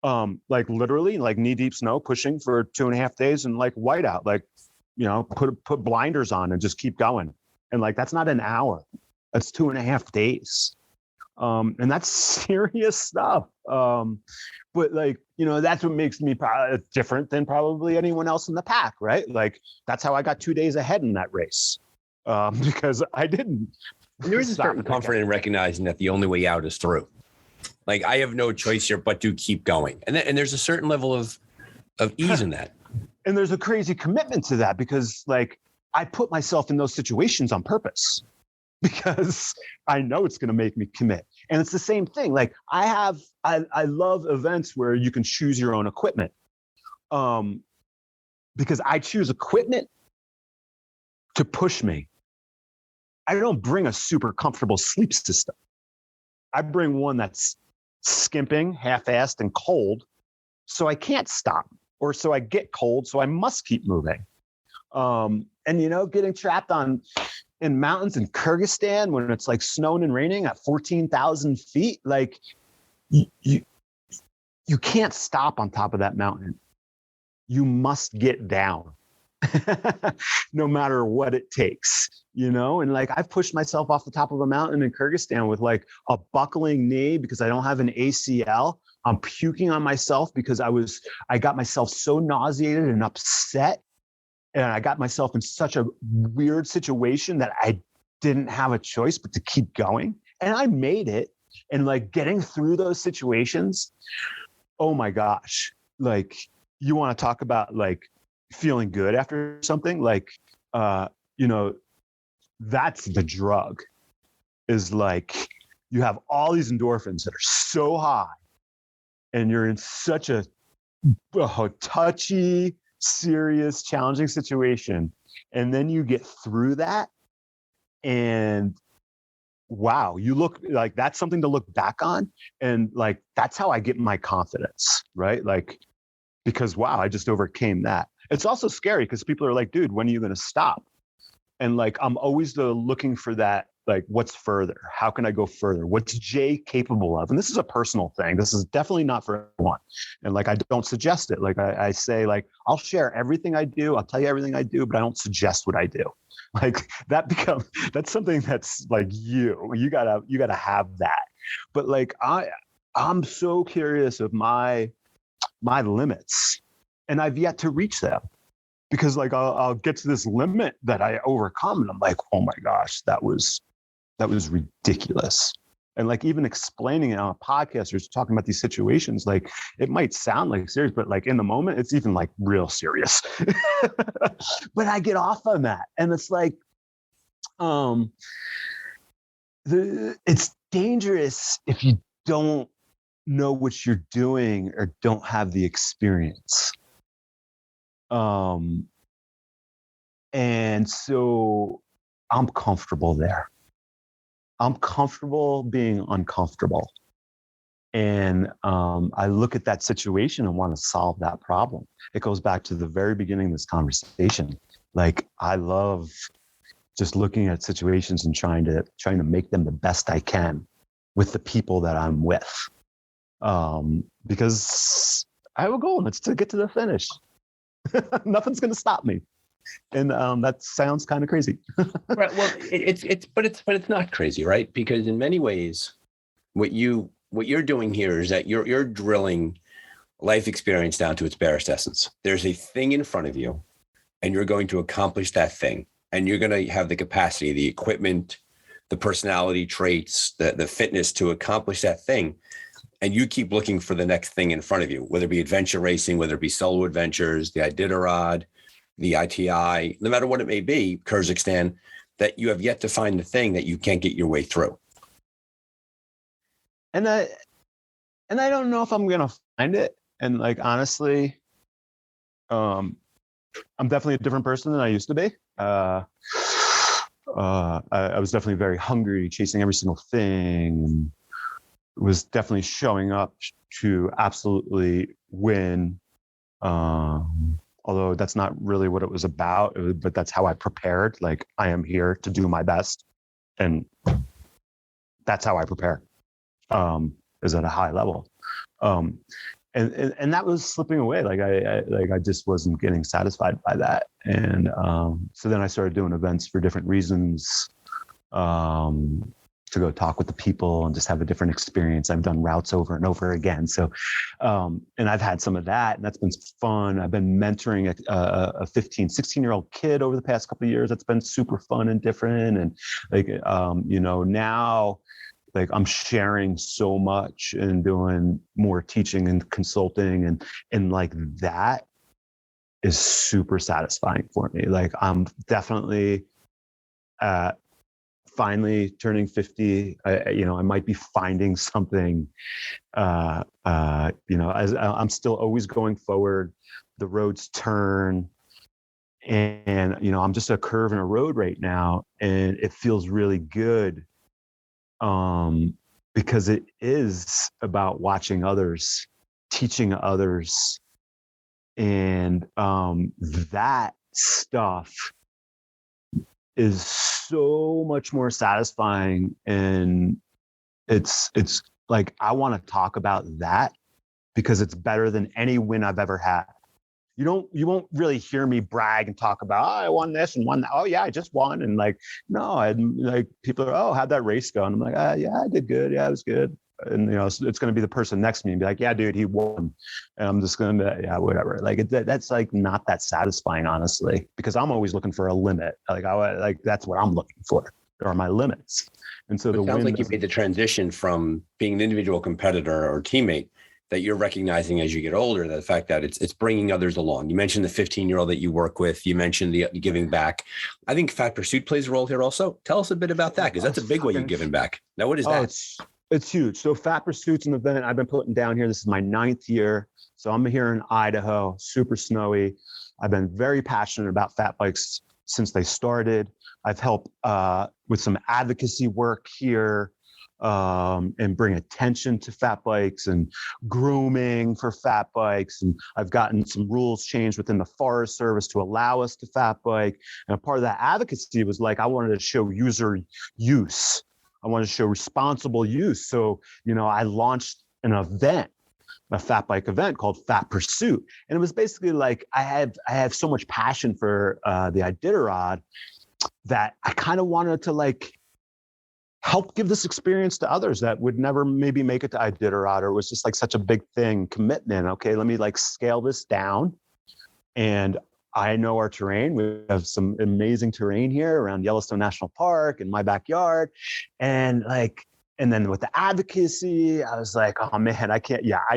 S1: Like literally like knee deep snow pushing for 2.5 days and like whiteout, like, put blinders on and just keep going. And like, that's not an hour, that's 2.5 days. And that's serious stuff. But like, that's what makes me different than probably anyone else in the pack, right? Like that's how I got 2 days ahead in that race. Because I didn't.
S3: There is a certain comfort in recognizing that the only way out is through. Like I have no choice here but to keep going. And there's a certain level of ease in that.
S1: And there's a crazy commitment to that because like I put myself in those situations on purpose because I know it's going to make me commit. And it's the same thing. Like I love events where you can choose your own equipment. Because I choose equipment to push me. I don't bring a super comfortable sleep system. I bring one that's skimping, half-assed, and cold, so I can't stop, or so I get cold, so I must keep moving. And getting trapped in mountains in Kyrgyzstan when it's like snowing and raining at 14,000 feet, like you can't stop on top of that mountain. You must get down. No matter what it takes, and like I've pushed myself off the top of a mountain in Kyrgyzstan with like a buckling knee because I don't have an ACL. I'm puking on myself because I got myself so nauseated and upset. And I got myself in such a weird situation that I didn't have a choice but to keep going. And I made it. And like getting through those situations, oh my gosh, like you want to talk about like feeling good after something, like that's the drug, is like you have all these endorphins that are so high and you're in such a touchy, serious, challenging situation, and then you get through that and wow, you look like that's something to look back on. And like that's how I get my confidence, right? Like because wow, I just overcame that. It's also scary because people are like, dude, when are you going to stop? And like, I'm always looking for that, like, what's further? How can I go further? What's Jay capable of? And this is a personal thing. This is definitely not for everyone. And like, I don't suggest it. Like I say, like, I'll share everything I do. I'll tell you everything I do, but I don't suggest what I do. Like that's something that's like you gotta have that. But like, I'm so curious of my limits. And I've yet to reach them because like I'll get to this limit that I overcome and I'm like, oh my gosh, that was ridiculous. And like even explaining it on a podcast or talking about these situations, like it might sound like serious, but like in the moment, it's even like real serious. But I get off on that. And it's like, it's dangerous if you don't know what you're doing or don't have the experience. And so I'm comfortable there. I'm comfortable being uncomfortable. And I look at that situation and want to solve that problem. It goes back to the very beginning of this conversation. Like, I love just looking at situations and trying to make them the best I can with the people that I'm with. Because I have a goal, and it's to get to the finish. Nothing's going to stop me. And that sounds kind of crazy.
S3: Right. Well, it's not crazy, right? Because in many ways, what you're doing here is that you're drilling life experience down to its barest essence. There's a thing in front of you, and you're going to accomplish that thing. And you're going to have the capacity, the equipment, the personality traits, the fitness to accomplish that thing. And you keep looking for the next thing in front of you, whether it be adventure racing, whether it be solo adventures, the Iditarod, the ITI, no matter what it may be, Kyrgyzstan, that you have yet to find the thing that you can't get your way through.
S1: And I don't know if I'm going to find it. And like, honestly, I'm definitely a different person than I used to be. I was definitely very hungry, chasing every single thing, and was definitely showing up to absolutely win. Although that's not really what it was about, but that's how I prepared. Like, I am here to do my best, and that's how I prepare. Is at a high level. And that was slipping away. Like I just wasn't getting satisfied by that. And so then I started doing events for different reasons, to go talk with the people and just have a different experience. I've done routes over and over again. So, and I've had some of that, and that's been fun. I've been mentoring a 15, 16-year-old kid over the past couple of years. That's been super fun and different. And like, now, like, I'm sharing so much and doing more teaching and consulting, and like, that is super satisfying for me. Like, I'm definitely finally turning 50. I might be finding something, as I'm still always going forward. The roads turn, and, I'm just a curve in a road right now, and it feels really good. Because it is about watching others, teaching others, and that stuff is so much more satisfying. And it's like, I want to talk about that because it's better than any win I've ever had. You won't really hear me brag and talk about, I won this and won that. Oh yeah, I just won. And like, no, like, people are, oh, how'd that race go? And I'm like, yeah, I did good. Yeah, it was good. And it's going to be the person next to me and be like, yeah, dude, he won. And I'm just going to, yeah, whatever. Like, that's like not that satisfying, honestly, because I'm always looking for a limit. Like, that's what I'm looking for. There are my limits. And so
S3: it sounds like you made the transition from being an individual competitor or teammate, that you're recognizing as you get older, the fact that it's bringing others along. You mentioned the 15-year-old that you work with. You mentioned the giving back. I think Fat Pursuit plays a role here also. Tell us a bit about that, because that's a big way you're giving back. Now, what is that?
S1: It's huge. So Fat Pursuit's an event I've been putting down here. This is my 9th year. So I'm here in Idaho, super snowy. I've been very passionate about fat bikes since they started. I've helped with some advocacy work here, and bring attention to fat bikes and grooming for fat bikes. And I've gotten some rules changed within the Forest Service to allow us to fat bike. And a part of that advocacy was like, I wanted to show user use. I wanted to show responsible use. So, I launched an event, a fat bike event called Fat Pursuit. And it was basically like, I have so much passion for the Iditarod that I kind of wanted to like help give this experience to others that would never maybe make it to Iditarod, or it was just like such a big thing, commitment. Okay, let me like scale this down. And I know our terrain. We have some amazing terrain here around Yellowstone National Park in my backyard. And then with the advocacy, I was like, oh man, I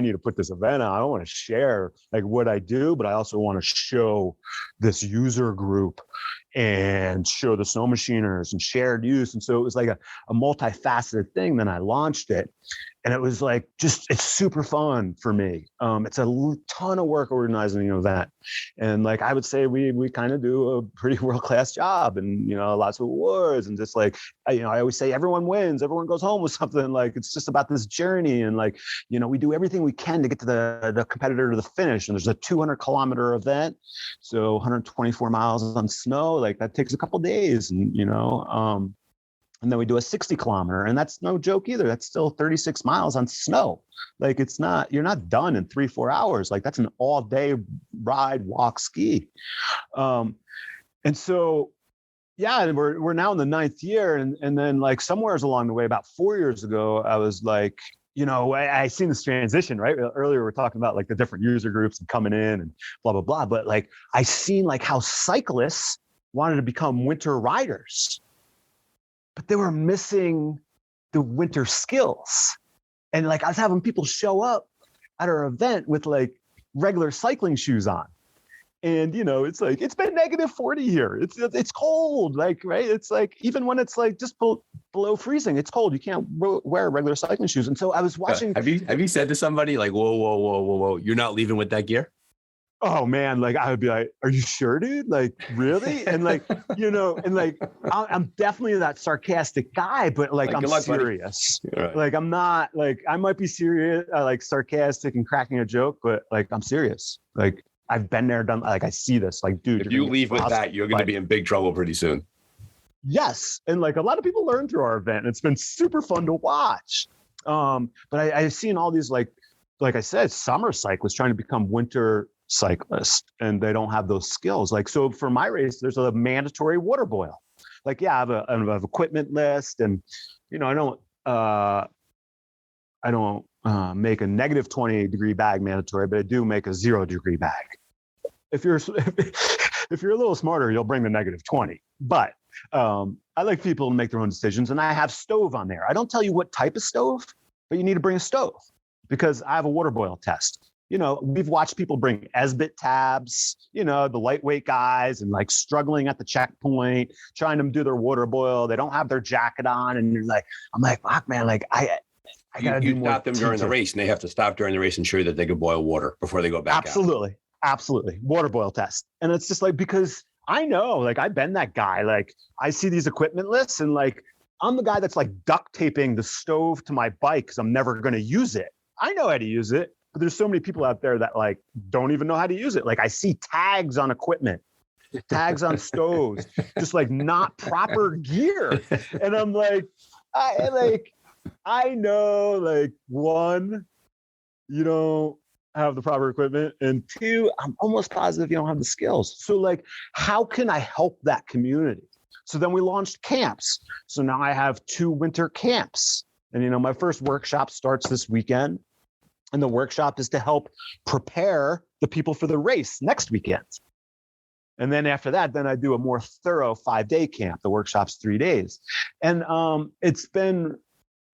S1: need to put this event on. I don't want to share like what I do, but I also want to show this user group and show the snow machiners and shared use. And so it was like a multifaceted thing. Then I launched it, and it was like, it's super fun for me. It's a ton of work organizing an event. And like, I would say we kind of do a pretty world-class job, and, lots of awards, and just like, I always say everyone wins, everyone goes home with something. Like, it's just about this journey. And like, we do everything we can to get to the competitor to the finish. And there's a 200-kilometer event. So 124 miles on snow, like that takes a couple of days. And, and then we do a 60-kilometer, and that's no joke either. That's still 36 miles on snow. Like, you're not done in 3-4 hours. Like, that's an all-day ride, walk, ski. And so, yeah, and we're now in the 9th year. And then like somewheres along the way, about 4 years ago, I was like, I seen this transition, right? Earlier, we were talking about like the different user groups and coming in and blah, blah, blah. But like, I seen like how cyclists wanted to become winter riders, but they were missing the winter skills. And like, I was having people show up at our event with like regular cycling shoes on. And, it's like, it's been -40 here. It's cold, like, right? It's like, even when it's like just below freezing, it's cold. You can't wear regular cycling shoes. And so I was watching.
S3: Have you said to somebody like, whoa, you're not leaving with that gear?
S1: Oh man, like I would be like, are you sure, dude? Like, really? And like, and like, I'm definitely that sarcastic guy, but like I'm serious. Right. Like, I'm not, like, I might be serious, like sarcastic and cracking a joke, but like, I'm serious. Like, I've been there, done, like, I see this, like, dude.
S3: If you leave with that, you're going to be in big trouble pretty soon.
S1: Yes. And like, a lot of people learn through our event. It's been super fun to watch. But I've seen all these, like I said, summer cyclists trying to become winter cyclists, and they don't have those skills. Like, so for my race, there's a mandatory water boil. Like, yeah, I have an equipment list, and, I don't make a -20-degree bag mandatory, but I do make a 0-degree bag. If you're a little smarter, you'll bring the -20. But I like people to make their own decisions, and I have stove on there. I don't tell you what type of stove, but you need to bring a stove, because I have a water boil test. We've watched people bring Esbit tabs, the lightweight guys, and like struggling at the checkpoint, trying to do their water boil. They don't have their jacket on, and you're like, I'm like, fuck, man, like I gotta do more. You stop
S3: them during the race, and they have to stop during the race and show you that they could boil water before they go back
S1: out. Absolutely. Water boil test. And it's just like, because I know, like, I've been that guy. Like, I see these equipment lists, and like, I'm the guy that's like duct taping the stove to my bike because I'm never going to use it. I know how to use it, but there's so many people out there that like don't even know how to use it. Like, I see tags on equipment, tags on stoves, just like not proper gear. And I'm like, I know, like, one, you don't have the proper equipment, and two, I'm almost positive you don't have the skills. So like, how can I help that community? So then we launched camps. So now I have 2 winter camps, and my first workshop starts this weekend, and the workshop is to help prepare the people for the race next weekend. And then after that, then I do a more thorough 5-day camp. The workshop's 3 days. And it's been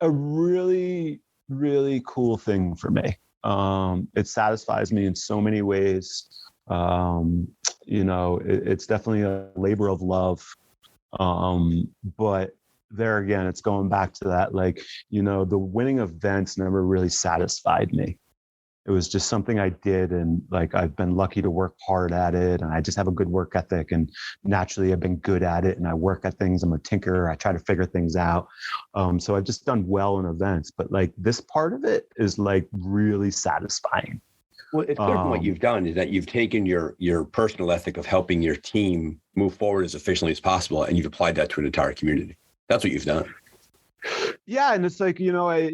S1: a really, really cool thing for me. It satisfies me in so many ways. It's definitely a labor of love. But there again, it's going back to that, like, the winning events never really satisfied me. It was just something I did, and like, I've been lucky to work hard at it, and I just have a good work ethic, and naturally I've been good at it, and I work at things. I'm a tinkerer. I try to figure things out. So I've just done well in events, but like, this part of it is like really satisfying.
S3: Well, it's clear from what you've done is that you've taken your personal ethic of helping your team move forward as efficiently as possible, and you've applied that to an entire community. That's what you've done.
S1: Yeah. And it's like, like,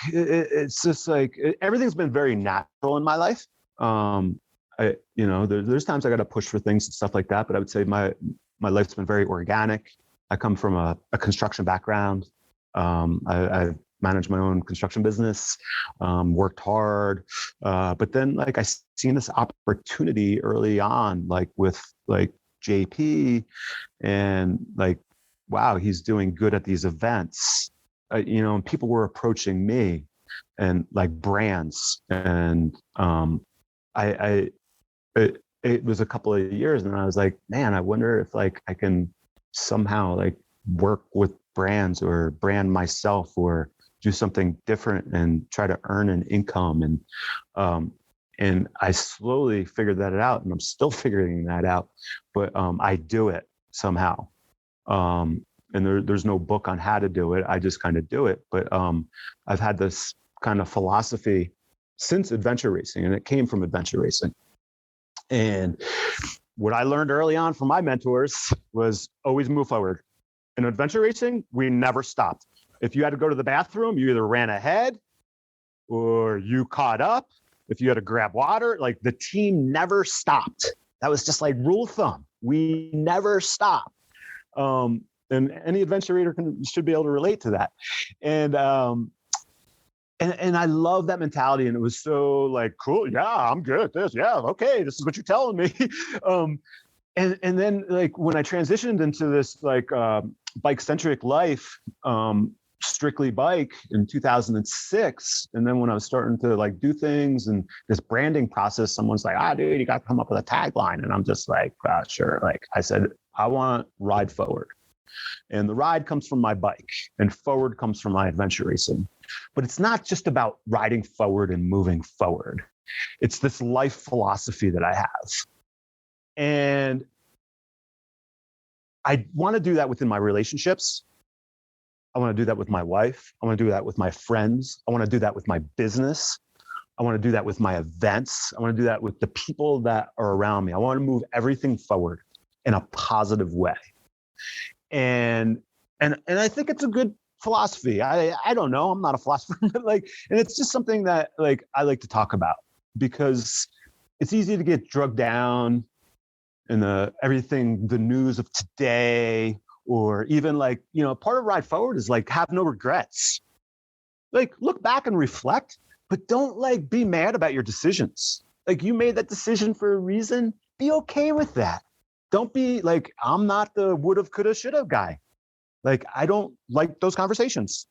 S1: it's just like, everything's been very natural in my life. There's times I got to push for things and stuff like that, but I would say my life's been very organic. I come from a construction background. I managed my own construction business, worked hard. But then like, I seen this opportunity early on, like with like JP, and like, wow, he's doing good at these events. And people were approaching me, and like brands, and it was a couple of years, and I was like, man, I wonder if like I can somehow like work with brands or brand myself or do something different and try to earn an income. And I slowly figured that out, and I'm still figuring that out, but I do it somehow. And there's no book on how to do it. I just kind of do it. But I've had this kind of philosophy since adventure racing, and it came from adventure racing. And what I learned early on from my mentors was always move forward. In adventure racing, we never stopped. If you had to go to the bathroom, you either ran ahead or you caught up. If you had to grab water, like the team never stopped. That was just like rule of thumb. We never stopped. And any adventure racer should be able to relate to that. And I love that mentality. And it was so like, cool. Yeah, I'm good at this. Yeah. Okay. This is what you're telling me. And then like when I transitioned into this like bike centric life, strictly bike in 2006. And then when I was starting to like do things and this branding process, someone's like, dude, you got to come up with a tagline. And I'm just like, sure. Like I said, I want ride forward. And the ride comes from my bike and forward comes from my adventure racing. But it's not just about riding forward and moving forward. It's this life philosophy that I have. And I want to do that within my relationships. I want to do that with my wife. I want to do that with my friends. I want to do that with my business. I want to do that with my events. I want to do that with the people that are around me. I want to move everything forward in a positive way. And I think it's a good philosophy. I don't know. I'm not a philosopher, but like, and it's just something that like I like to talk about because it's easy to get drugged down in the news of today. Or even like, part of ride forward is like have no regrets. Like look back and reflect, but don't like be mad about your decisions. Like you made that decision for a reason. Be okay with that. Don't be like, I'm not the would've, could've, should've guy. Like I don't like those conversations.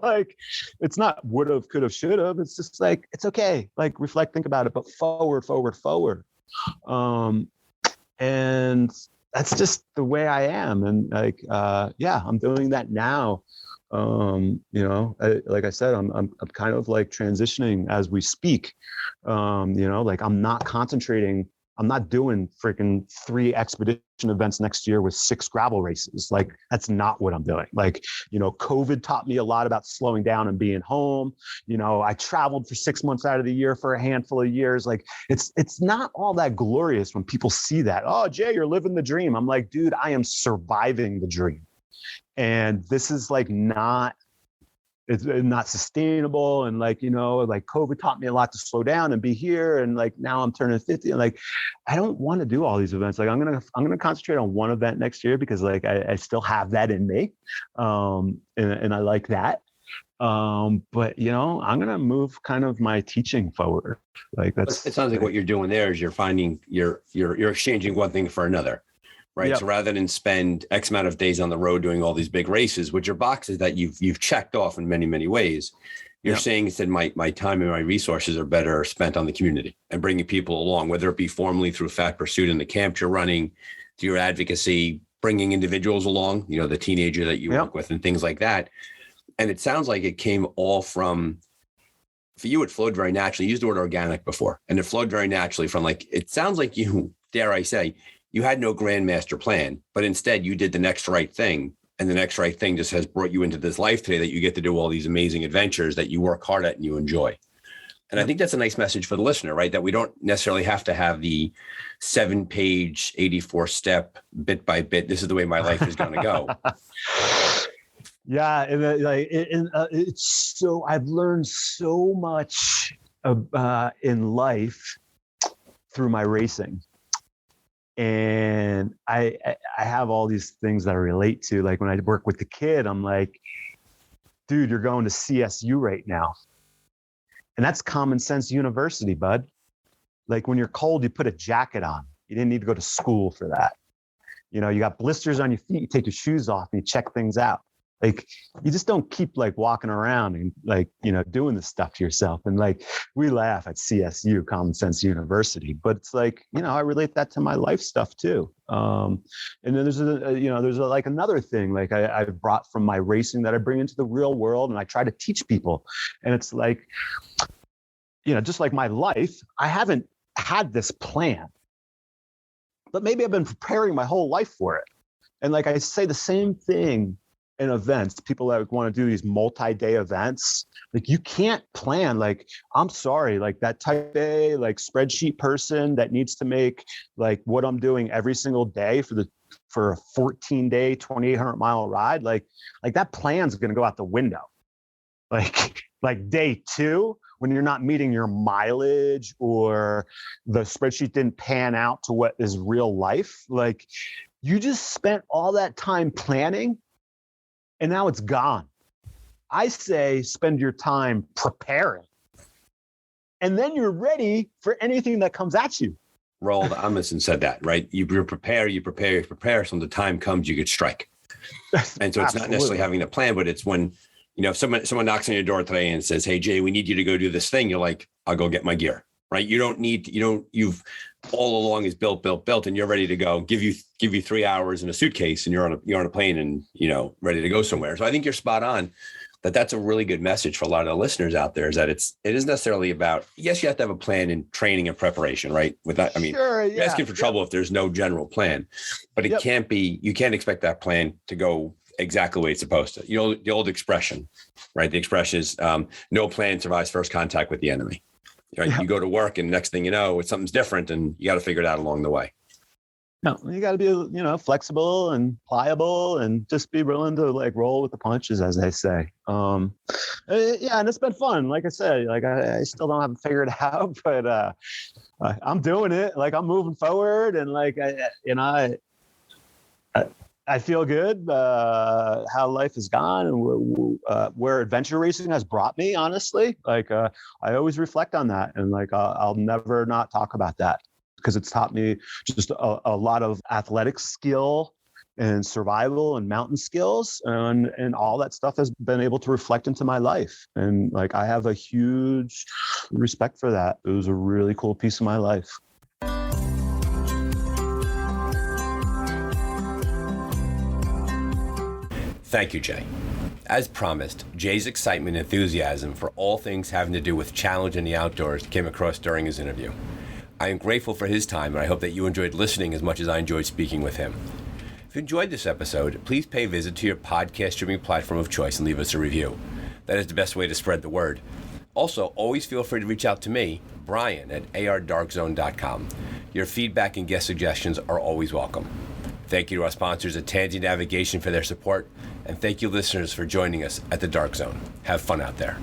S1: Like it's not would've, could've, should've. It's just like, it's okay. Like reflect, think about it, but forward. And that's just the way I am. And like, I'm doing that now. Like I said, I'm kind of like transitioning as we speak. Like I'm not concentrating. I'm not doing freaking 3 expedition events next year with 6 gravel races. Like that's not what I'm doing. Like, COVID taught me a lot about slowing down and being home. I traveled for 6 months out of the year for a handful of years. Like it's not all that glorious when people see that. Oh, Jay, you're living the dream. I'm like, dude, I am surviving the dream. And this is like it's not sustainable. And like, like COVID taught me a lot to slow down and be here. And like, now I'm turning 50 and like, I don't want to do all these events. Like I'm going to concentrate on one event next year because like, I still have that in me. And I like that. But I'm going to move kind of my teaching forward. Like it
S3: sounds like what you're doing there is you're finding you're exchanging one thing for another. Right. Yep. So rather than spend X amount of days on the road doing all these big races, which are boxes that you've checked off in many, many ways, you're saying instead my time and my resources are better spent on the community and bringing people along, whether it be formally through Fat Pursuit and the camps you're running, to your advocacy, bringing individuals along, the teenager that you work with and things like that. And it sounds like it came all from, for you, it flowed very naturally. You used the word organic before, and it flowed very naturally from like, it sounds like you, dare I say, you had no grand master plan, but instead you did the next right thing. And the next right thing just has brought you into this life today that you get to do all these amazing adventures that you work hard at and you enjoy. And I think that's a nice message for the listener, right? That we don't necessarily have to have the 7-page, 84-step, bit by bit, this is the way my life is going to go.
S1: Yeah. It's so, I've learned so much in life through my racing. And I have all these things that I relate to. Like when I work with the kid, I'm like, dude, you're going to CSU right now. And that's Common Sense University, bud. Like when you're cold, you put a jacket on. You didn't need to go to school for that. You got blisters on your feet. You take your shoes off and you check things out. Like, you just don't keep like walking around and like, doing this stuff to yourself. And like, we laugh at CSU, Common Sense University, but it's like, I relate that to my life stuff too. And then there's like another thing, like I've brought from my racing that I bring into the real world, and I try to teach people. And it's like, just like my life, I haven't had this plan, but maybe I've been preparing my whole life for it. And like, I say the same thing in events, people that want to do these multi-day events, like you can't plan, like, I'm sorry, like that type A, like spreadsheet person that needs to make like what I'm doing every single day for a 14-day, 2,800-mile ride, like that plan's going to go out the window. Like day 2, when you're not meeting your mileage or the spreadsheet didn't pan out to what is real life, like you just spent all that time planning and now it's gone. I say spend your time preparing, and then you're ready for anything that comes at you.
S3: Roald Amundsen said that, right? You prepare. So when the time comes, you could strike. And so it's not necessarily having a plan, but it's when, if someone knocks on your door today and says, "Hey, Jay, we need you to go do this thing." You're like, "I'll go get my gear." Right? You've all along is built, and you're ready to go. Give you 3 hours in a suitcase, and you're on a plane, and ready to go somewhere. So I think you're spot on. That's a really good message for a lot of the listeners out there, is that it isn't necessarily about, yes, you have to have a plan in training and prepreparation, right? With that, I mean, sure, yeah, you're asking for trouble if there's no general plan, but it can't be, you can't expect that plan to go exactly the way it's supposed to. The old expression, right? The expression is no plan survives first contact with the enemy. Right? You go to work, and next thing you know, something's different, and you got to figure it out along the way.
S1: No, you got to be, flexible and pliable, and just be willing to like roll with the punches, as they say. And it's been fun. Like I said, like I still don't have it figured out, but I'm doing it. Like I'm moving forward, and like I feel good how life has gone, and where adventure racing has brought me. Honestly, like I always reflect on that, and like I'll never not talk about that, because it's taught me just a lot of athletic skill and survival and mountain skills, and all that stuff has been able to reflect into my life. And like I have a huge respect for that. It was a really cool piece of my life.
S2: Thank you, Jay. As promised, Jay's excitement and enthusiasm for all things having to do with challenge in the outdoors came across during his interview. I am grateful for his time, and I hope that you enjoyed listening as much as I enjoyed speaking with him. If you enjoyed this episode, please pay a visit to your podcast streaming platform of choice and leave us a review. That is the best way to spread the word. Also, always feel free to reach out to me, Brian, at ardarkzone.com. Your feedback and guest suggestions are always welcome. Thank you to our sponsors at Tansy Navigation for their support, and thank you listeners for joining us at the Dark Zone. Have fun out there.